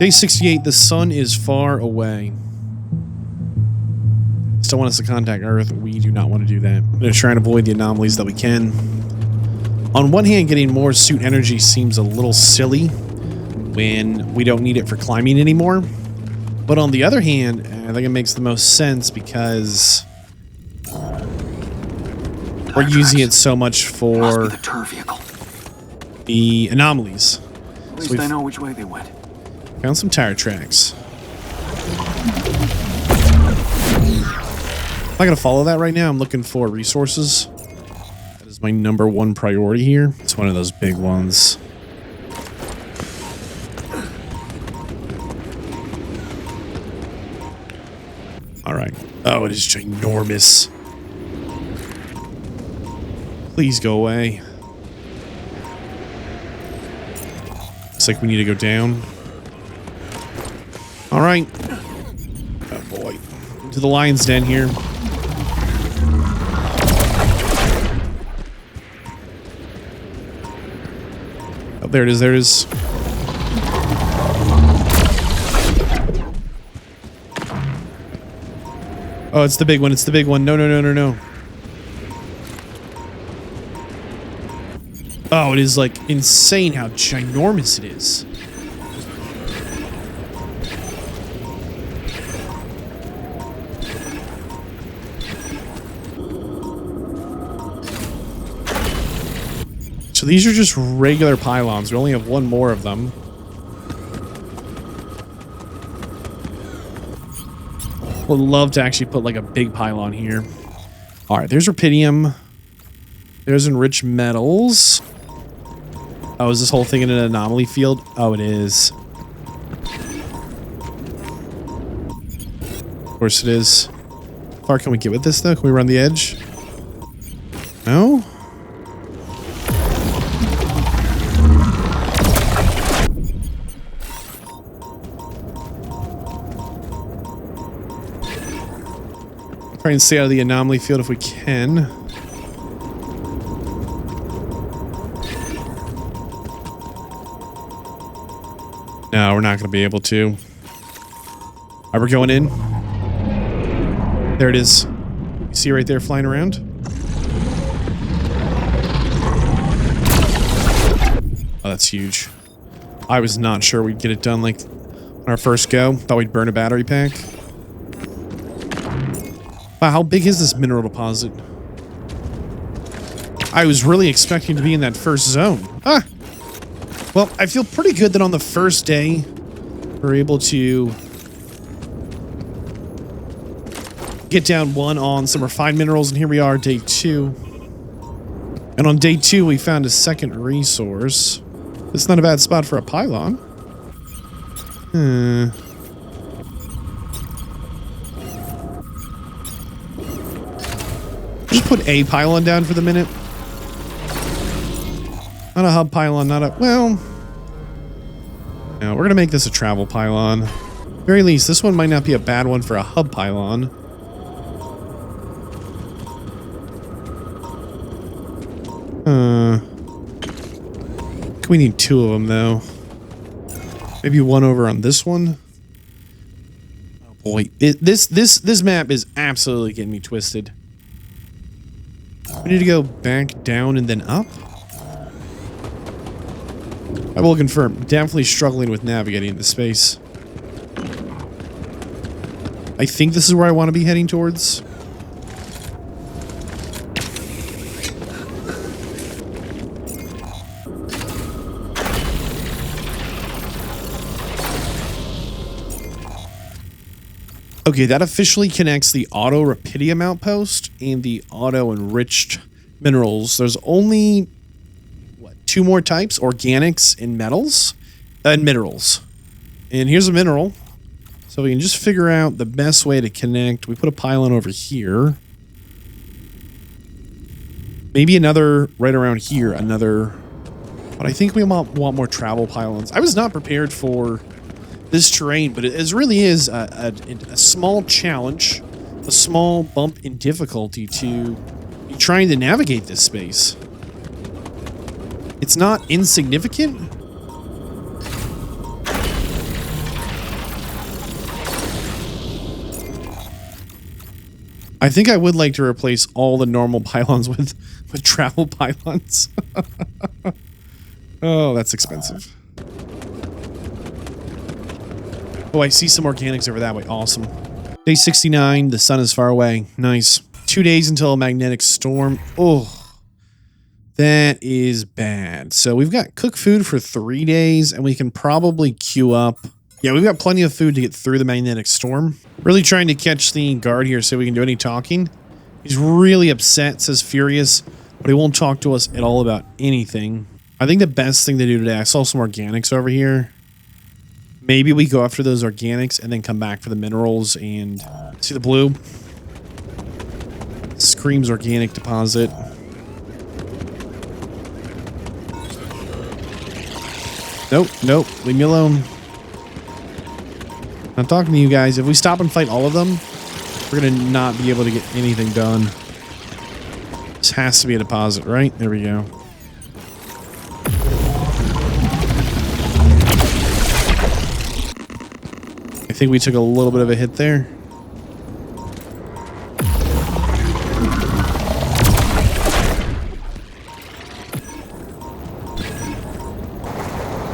Day 68, the sun is far away. Still want us to contact Earth. We do not want to do that. We're going to try and avoid the anomalies that we can. On one hand, getting more suit energy seems a little silly when we don't need it for climbing anymore. But on the other hand, I think it makes the most sense because we're using it so much for the tour vehicle. The anomalies. At least I know which way they went. Found some tire tracks. I'm not going to follow that right now. I'm looking for resources. That is my #1 priority here. It's one of those big ones. All right. Oh, it is ginormous. Please go away. Looks like we need to go down. All right. Oh boy. Into the lion's den here. Oh, there it is. There it is. Oh, it's the big one. It's the big one. No, no, no, no, no. Oh, it is like insane how ginormous it is. So these are just regular pylons. We only have one more of them. Would love to actually put like a big pylon here. All right, there's rubidium. There's enriched metals. Oh, is this whole thing in an anomaly field? Oh, it is. Of course it is. How far can we get with this though? Can we run the edge? No? Try and stay out of the anomaly field if we can. No, we're not going to be able to. All right, we're going in. There it is. You see right there flying around? Oh, that's huge. I was not sure we'd get it done like on our first go. Thought we'd burn a battery pack. Wow, how big is this mineral deposit? I was really expecting to be in that first zone. Ah! Well, I feel pretty good that on the first day, we're able to get down one on some refined minerals, and here we are, day 2. And on day 2, we found a second resource. It's not a bad spot for a pylon. Just put a pylon down for the minute. Not a hub pylon, not a... Well... No, we're going to make this a travel pylon. At very least, this one might not be a bad one for a hub pylon. We need 2 of them, though. Maybe one over on this one. Oh boy, this map is absolutely getting me twisted. We need to go back down and then up. I will confirm, definitely struggling with navigating the space. I think this is where I want to be heading towards. Okay, that officially connects the auto rubidium outpost and the auto enriched minerals. There's only, what, 2 more types? Organics and metals? And minerals. And here's a mineral. So we can just figure out the best way to connect. We put a pylon over here. Maybe another right around here, another. But I think we want more travel pylons. I was not prepared for this terrain, but it really is a small challenge, a small bump in difficulty to be trying to navigate this space. It's not insignificant. I think I would like to replace all the normal pylons with travel pylons. Oh, that's expensive. Oh, I see some organics over that way. Awesome. Day 69. The sun is far away. Nice. 2 days until a magnetic storm. Oh, that is bad. So we've got cooked food for 3 days, and we can probably queue up. Yeah, we've got plenty of food to get through the magnetic storm. Really trying to catch the guard here so we can do any talking. He's really upset, says furious, but he won't talk to us at all about anything. I think the best thing to do today, I saw some organics over here. Maybe we go after those organics and then come back for the minerals and see the blue. Screams organic deposit. Nope, nope, leave me alone. I'm talking to you guys. If we stop and fight all of them, we're going to not be able to get anything done. This has to be a deposit, right? There we go. I think we took a little bit of a hit there.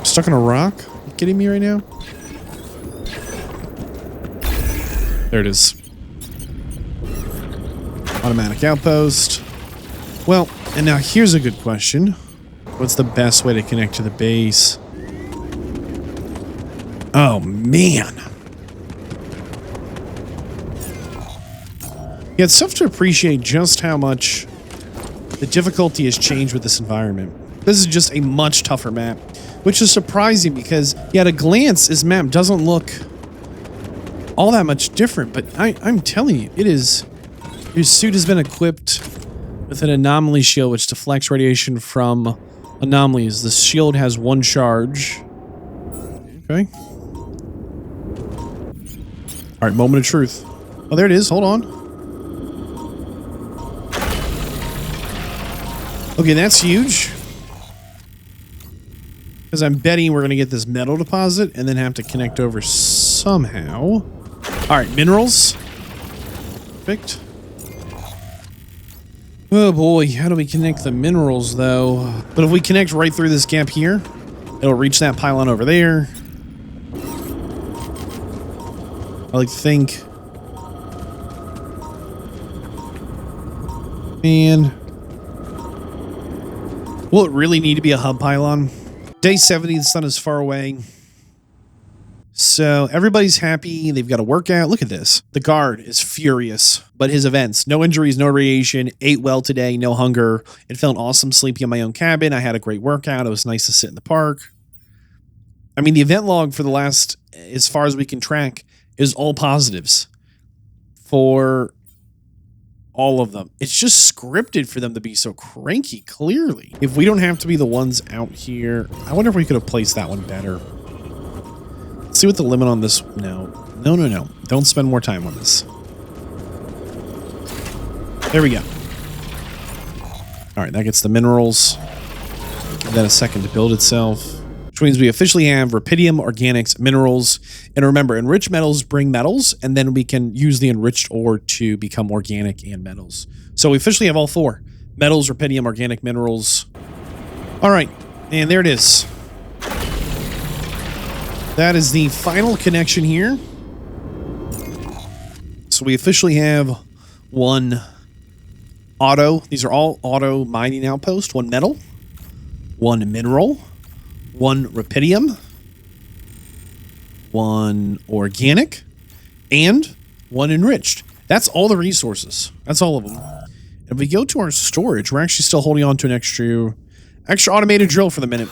Stuck on a rock? Are you kidding me right now? There it is. Automatic outpost. Well, and now here's a good question. What's the best way to connect to the base? Oh, man. Yeah, it's tough to appreciate just how much the difficulty has changed with this environment. This is just a much tougher map, which is surprising because, yeah, at a glance, this map doesn't look all that much different, but I'm telling you, it is. Your suit has been equipped with an anomaly shield which deflects radiation from anomalies. The shield has 1 charge. Okay. All right, moment of truth. Oh, there it is. Hold on. Okay, that's huge. Because I'm betting we're going to get this metal deposit and then have to connect over somehow. All right, minerals. Perfect. Oh boy, how do we connect the minerals though? But if we connect right through this gap here, it'll reach that pylon over there. I like to think. And will it really need to be a hub pylon? Day 70, the sun is far away. So everybody's happy. They've got a workout. Look at this. The guard is furious, but his events, no injuries, no radiation, ate well today, no hunger. It felt awesome sleeping in my own cabin. I had a great workout. It was nice to sit in the park. I mean, the event log for the last, as far as we can track, is all positives for all of them. It's just scripted for them to be so cranky, clearly. If we don't have to be the ones out here, I wonder if we could have placed that one better. Let's see what the limit on this... No. No, no, no. Don't spend more time on this. There we go. All right, that gets the minerals. Give that a second to build itself. Which means we officially have rupidium, organics, minerals. And remember, enriched metals bring metals, and then we can use the enriched ore to become organic and metals. So we officially have all 4. Metals, rupidium, organic, minerals. All right, and there it is. That is the final connection here. So we officially have 1 auto. These are all auto mining outposts. 1 metal, 1 mineral, 1 rupidium, 1 organic, and 1 enriched. That's all the resources. That's all of them. If we go to our storage, we're actually still holding on to an extra automated drill for the minute.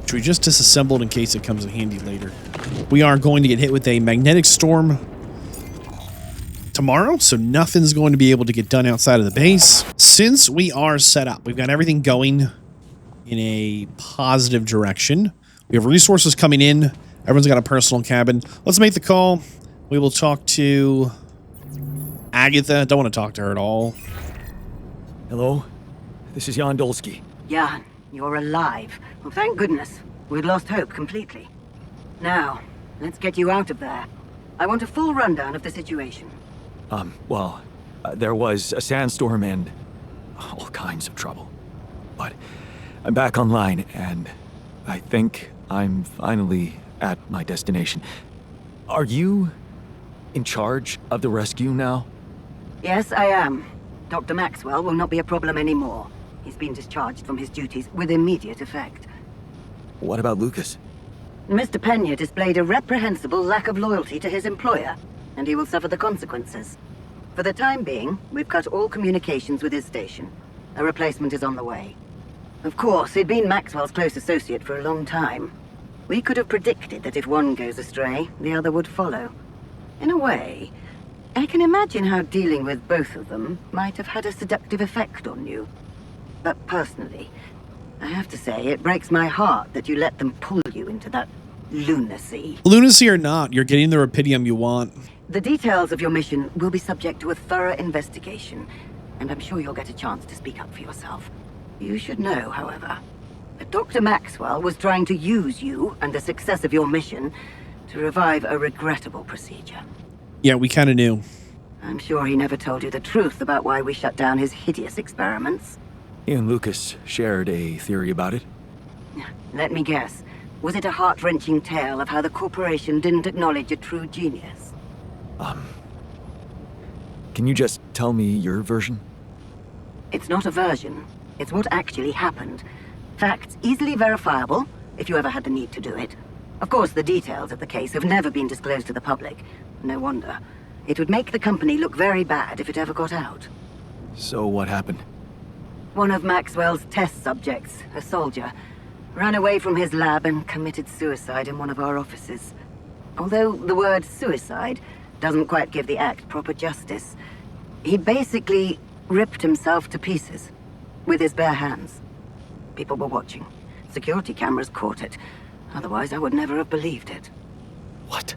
Which we just disassembled in case it comes in handy later. We are going to get hit with a magnetic storm tomorrow, so nothing's going to be able to get done outside of the base. Since we are set up, we've got everything going in a positive direction. We have resources coming in. Everyone's got a personal cabin. Let's make the call. We will talk to Agatha. Don't want to talk to her at all. Hello? This is Jan Dolsky. Jan, you're alive. Well, thank goodness. We'd lost hope completely. Now, let's get you out of there. I want a full rundown of the situation. There was a sandstorm and all kinds of trouble. But I'm back online, and I think I'm finally at my destination. Are you in charge of the rescue now? Yes, I am. Dr. Maxwell will not be a problem anymore. He's been discharged from his duties with immediate effect. What about Lucas? Mr. Pena displayed a reprehensible lack of loyalty to his employer, and he will suffer the consequences. For the time being, we've cut all communications with his station. A replacement is on the way. Of course, he'd been Maxwell's close associate for a long time. We could have predicted that if one goes astray, the other would follow. In a way, I can imagine how dealing with both of them might have had a seductive effect on you. But personally, I have to say, it breaks my heart that you let them pull you into that lunacy. Lunacy or not, you're getting the Rapidium you want. The details of your mission will be subject to a thorough investigation, and I'm sure you'll get a chance to speak up for yourself. You should know, however, that Dr. Maxwell was trying to use you and the success of your mission to revive a regrettable procedure. Yeah, we kind of knew. I'm sure he never told you the truth about why we shut down his hideous experiments. He and Lucas shared a theory about it. Let me guess. Was it a heart-wrenching tale of how the corporation didn't acknowledge a true genius? Can you just tell me your version? It's not a version. It's what actually happened. Facts easily verifiable, if you ever had the need to do it. Of course, the details of the case have never been disclosed to the public. No wonder. It would make the company look very bad if it ever got out. So what happened? One of Maxwell's test subjects, a soldier, ran away from his lab and committed suicide in one of our offices. Although the word suicide doesn't quite give the act proper justice, he basically ripped himself to pieces with his bare hands. People were watching. Security cameras caught it. Otherwise, I would never have believed it. What?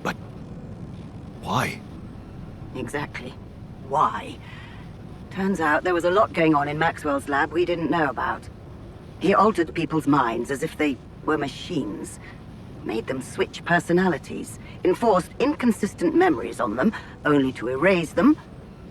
But why? Exactly. Why? Turns out there was a lot going on in Maxwell's lab we didn't know about. He altered people's minds as if they were machines. Made them switch personalities. Enforced inconsistent memories on them, only to erase them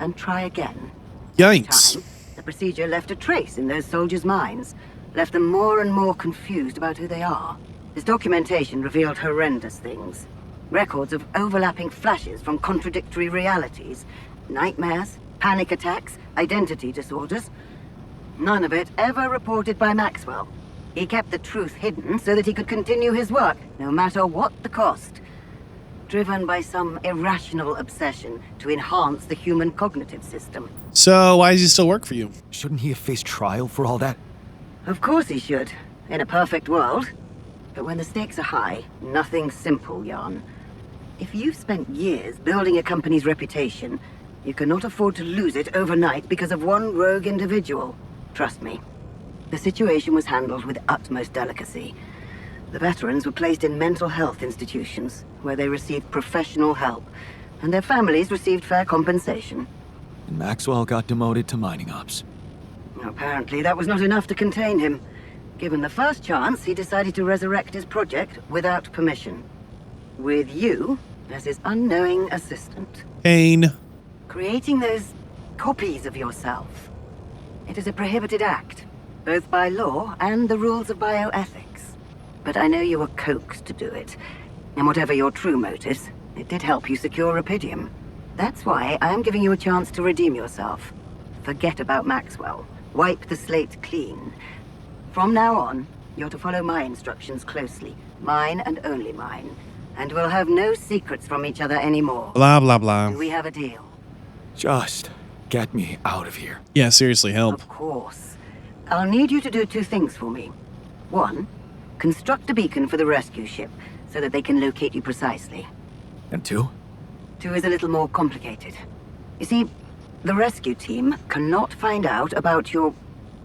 and try again. Yikes. Time, the procedure left a trace in those soldiers' minds. Left them more and more confused about who they are. His documentation revealed horrendous things. Records of overlapping flashes from contradictory realities. Nightmares, panic attacks, identity disorders. None of it ever reported by Maxwell. He kept the truth hidden so that he could continue his work, no matter what the cost. Driven by some irrational obsession to enhance the human cognitive system. So why does he still work for you? Shouldn't he have faced trial for all that? Of course he should, in a perfect world. But when the stakes are high, nothing's simple, Jan. If you've spent years building a company's reputation, you cannot afford to lose it overnight because of one rogue individual. Trust me. The situation was handled with utmost delicacy. The veterans were placed in mental health institutions, where they received professional help, and their families received fair compensation. And Maxwell got demoted to mining ops. Apparently, that was not enough to contain him. Given the first chance, he decided to resurrect his project without permission. With you as his unknowing assistant. Pain. Creating those copies of yourself. It is a prohibited act, both by law and the rules of bioethics. But I know you were coaxed to do it. And whatever your true motives, it did help you secure Rapidium. That's why I am giving you a chance to redeem yourself. Forget about Maxwell. Wipe the slate clean. From now on, you're to follow my instructions closely. Mine and only mine. And we'll have no secrets from each other anymore. Blah, blah, blah. Do we have a deal? Just get me out of here. Yeah, seriously, help. Of course. I'll need you to do two things for me. One, construct a beacon for the rescue ship, so that they can locate you precisely. And two? Two is a little more complicated. You see, the rescue team cannot find out about your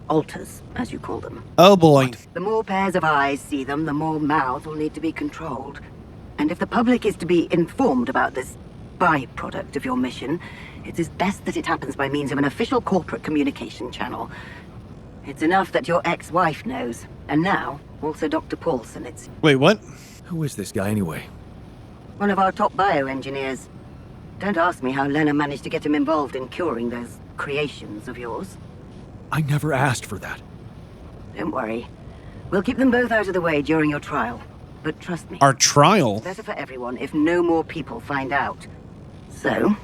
alters, as you call them. Oh boy. The more pairs of eyes see them, the more mouths will need to be controlled. And if the public is to be informed about this byproduct of your mission, it is best that it happens by means of an official corporate communication channel. It's enough that your ex-wife knows, and now also Dr. Paulson. It's Wait, what? Who is this guy anyway? one of our top bioengineers. Don't ask me how Lena managed to get him involved in curing those creations of yours. I never asked for that. Don't worry. We'll keep them both out of the way during your trial. But trust me. Our trial? It's better for everyone if no more people find out. So,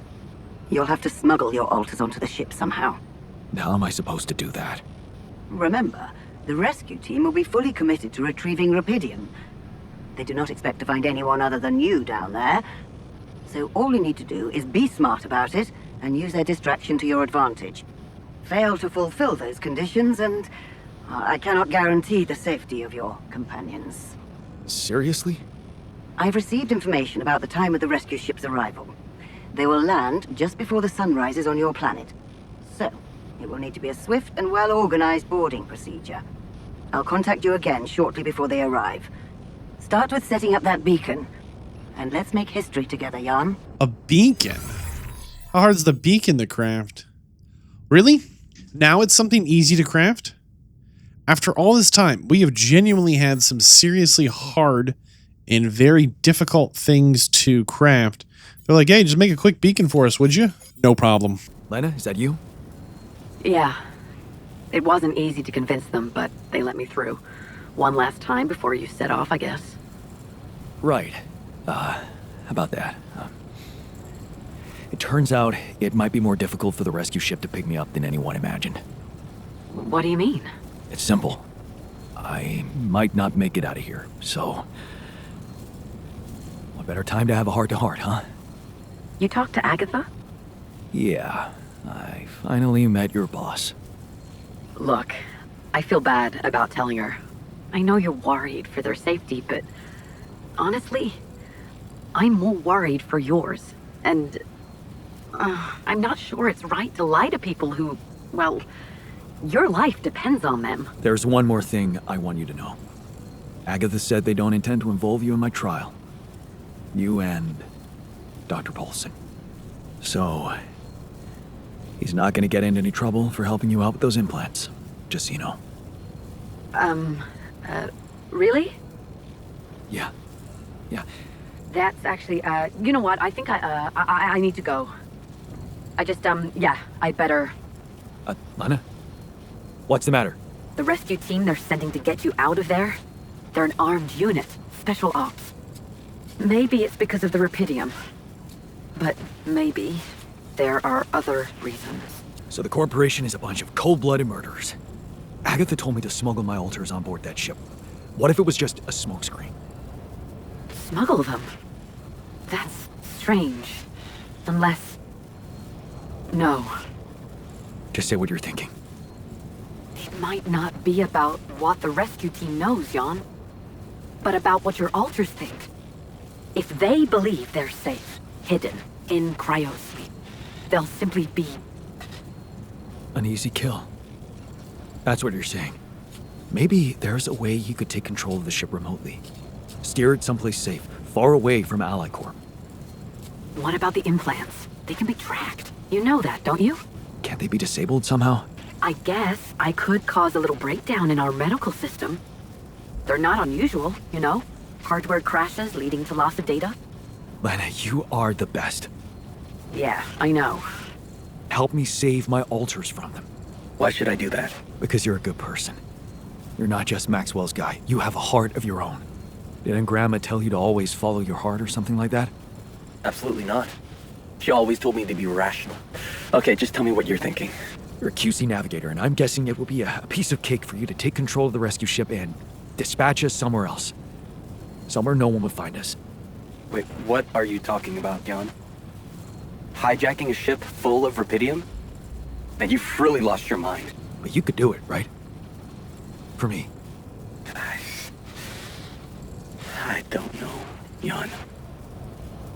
you'll have to smuggle your altars onto the ship somehow. How am I supposed to do that? Remember, the rescue team will be fully committed to retrieving Rapidium. They do not expect to find anyone other than you down there. So all you need to do is be smart about it and use their distraction to your advantage. Fail to fulfill those conditions and I cannot guarantee the safety of your companions. Seriously? I've received information about the time of the rescue ship's arrival. They will land just before the sun rises on your planet. So, it will need to be a swift and well-organized boarding procedure. I'll contact you again shortly before they arrive. Start with setting up that beacon. And let's make history together, Jan. A beacon? How hard is the beacon to craft? Really? Now it's something easy to craft? After all this time, we have genuinely had some seriously hard and very difficult things to craft. They're like, hey, just make a quick beacon for us, would you? No problem. Lena, is that you? Yeah. It wasn't easy to convince them, but they let me through. One last time before you set off, I guess. Right. About that. It turns out it might be more difficult for the rescue ship to pick me up than anyone imagined. What do you mean? It's simple. I might not make it out of here, so... What better time to have a heart-to-heart, huh? You talked to Agatha? Yeah, I finally met your boss. Look, I feel bad about telling her. I know you're worried for their safety, but... honestly, I'm more worried for yours. And... I'm not sure it's right to lie to people who... well... your life depends on them. There's one more thing I want you to know. Agatha said they don't intend to involve you in my trial. You and Dr. Paulson. So, he's not going to get into any trouble for helping you out with those implants. Just so you know. Really? Yeah. That's actually, you know what? I think I need to go. I just, yeah, I better... Lena? What's the matter? The rescue team they're sending to get you out of there, they're an armed unit, special ops. Maybe it's because of the Rapidium. But maybe there are other reasons. So the corporation is a bunch of cold-blooded murderers. Agatha told me to smuggle my altars on board that ship. What if it was just a smokescreen? Smuggle them? That's strange. Unless... no. Just say what you're thinking. It might not be about what the rescue team knows, Jan. But about what your altars think. If they believe they're safe, hidden, in cryosleep, they'll simply be... an easy kill. That's what you're saying. Maybe there's a way you could take control of the ship remotely. Steer it someplace safe, far away from Ally Corp. What about the implants? They can be tracked. You know that, don't you? Can't they be disabled somehow? I guess I could cause a little breakdown in our medical system. They're not unusual, you know? Hardware crashes leading to loss of data. Lena, you are the best. Yeah, I know. Help me save my altars from them. Why should I do that? Because you're a good person. You're not just Maxwell's guy. You have a heart of your own. Didn't Grandma tell you to always follow your heart or something like that? Absolutely not. She always told me to be rational. Okay, just tell me what you're thinking. You're a QC navigator, and I'm guessing it will be a piece of cake for you to take control of the rescue ship and dispatch us somewhere else. Somewhere no one would find us. Wait, what are you talking about, Jan? Hijacking a ship full of Rapidium? Man, you've really lost your mind. But you could do it, right? For me. I don't know, Jan.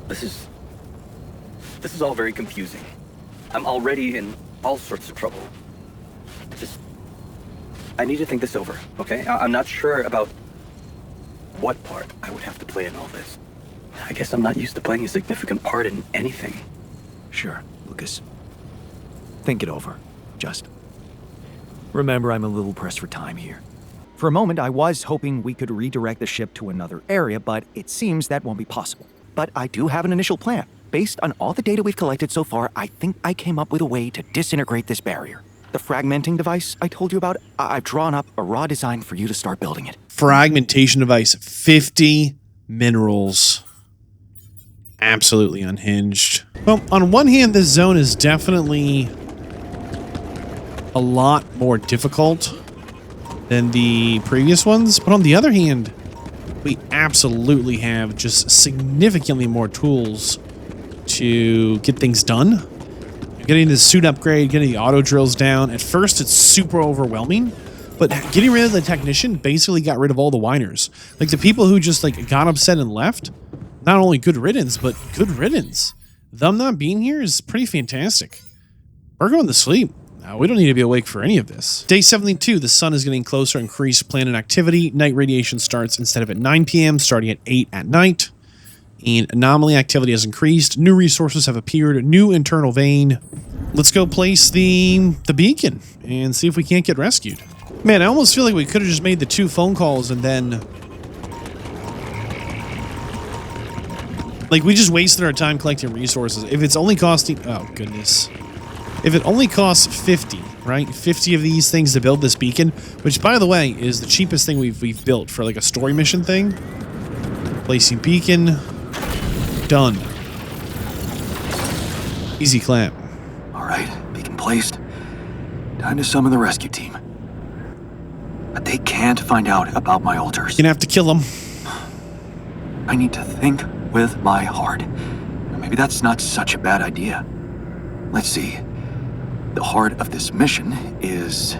This is all very confusing. I'm already in all sorts of trouble. I need to think this over, okay? I'm not sure about what part I would have to play in all this. I guess I'm not used to playing a significant part in anything. Sure, Lucas. Think it over. Just remember, I'm a little pressed for time here. For a moment, I was hoping we could redirect the ship to another area, but it seems that won't be possible. But I do have an initial plan. based on all the data we've collected so far, I think I came up with a way to disintegrate this barrier. The fragmenting device I told you about, I've drawn up a raw design for you to start building it. Fragmentation device, 50 minerals. Absolutely unhinged. Well, on one hand, this zone is definitely a lot more difficult than the previous ones, but on the other hand, we absolutely have just significantly more tools to get things done. Getting the suit upgrade, getting the auto drills down. At first, it's super overwhelming, but getting rid of the technician basically got rid of all the whiners. Like, the people who just, like, got upset and left, not only good riddance, but good riddance. Them not being here is pretty fantastic. We're going to sleep. We don't need to be awake for any of this. Day 72, the sun is getting closer, increased planet activity. Night radiation starts instead of at 9 p.m., starting at 8 at night. And anomaly activity has increased. New resources have appeared. New internal vein. Let's go place the beacon and see if we can't get rescued. Man, I almost feel like we could have just made the 2 phone calls and then... like, we just wasted our time collecting resources. If it's only costing... oh, goodness. If it only costs 50, right? 50 of these things to build this beacon, which, by the way, is the cheapest thing we've built for, like, a story mission thing. Placing beacon. Done. Easy clap. All right, beacon placed. Time to summon the rescue team. But they can't find out about my altars. You're gonna have to kill them. I need to think with my heart. Maybe that's not such a bad idea. Let's see. The heart of this mission is...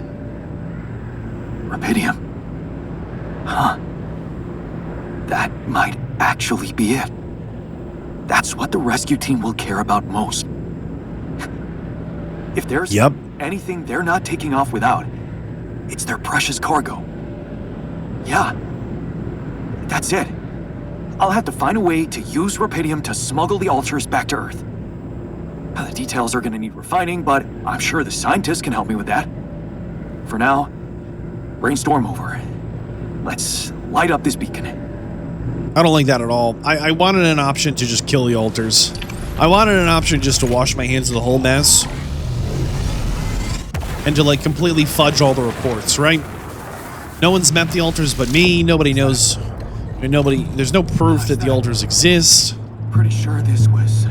Rapidium. Huh. That might actually be it. That's what the rescue team will care about most. If there's anything they're not taking off without, it's their precious cargo. Yeah. That's it. I'll have to find a way to use Rapidium to smuggle the altars back to Earth. The details are gonna need refining, but I'm sure the scientists can help me with that. For now, brainstorm over. Let's light up this beacon. I don't like that at all. I wanted an option to just kill the altars. I wanted an option just to wash my hands of the whole mess. And to, like, completely fudge all the reports, right? No one's met the altars but me. Nobody knows. There's no proof that the altars exist. Pretty sure this was